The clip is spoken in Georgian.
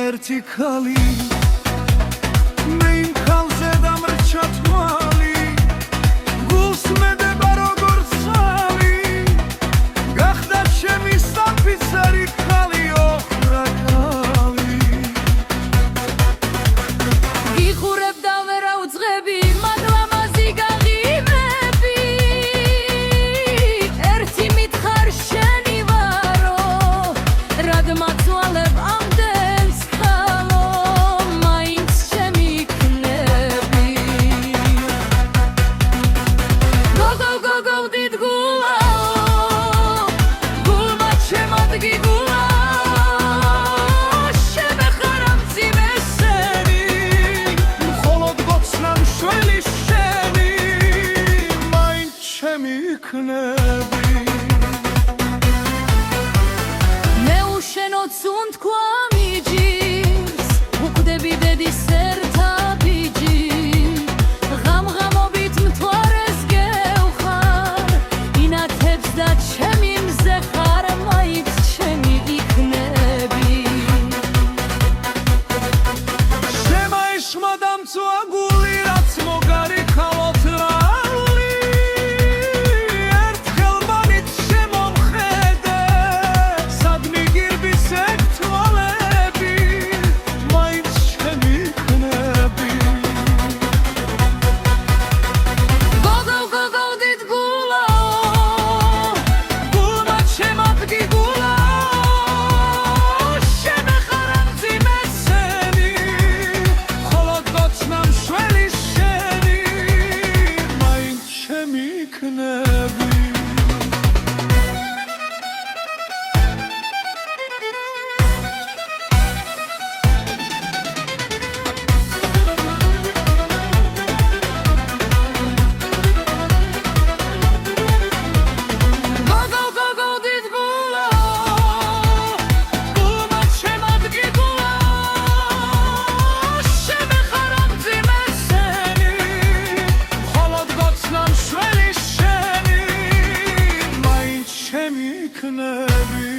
ერთი ქალი მე იმ ქალზე დამრჩა თვალი გულს მედება როგორც ცალი გახდა ჩემი საფიცარი ქალი ოხრა ქალი გიხურებდა ვერ აუძღები მათ ლამაზი გაღიმები ერთი მითხარ შენი ვარო რად მაცვალებ ამდენს ქალო მაინც ჩემი იქნები გოგო დიდ გულაო გულმა ჩემად გიგულაო შემეხარ ამ მძიმე სენი მხოლოდ გოცნა მშველი შენი მაინც ჩემი იქნები მე უშენოდ სუნთქვა მიჯის უკვდები დედის ერთა ბიჯი ღამღამობით მთვარეს გევხარ ინათებს და ჩემი მზე ხარ მაინც ჩემი იქნები შემაეშმა დამწვა გული რაც მოგარი ქალოთ რალი ერთხელ მანით შემომხედე სადმი გირბის ეგ თვალები მაინც ჩემი იქნები გოგო დიდ გულაო გულმა ჩემად გიგულაო შემეხარ ამ მძიმე სენი მხოლოდ გოცნა მშველი შენი მაინც ჩემი იქნები გოგო დიდ გულაო გულმა ჩემად გიგულაო შემეხარ ამ მძიმე სენი მხოლოდ გოცნა მშველი შენი მაინც ჩემი იქნები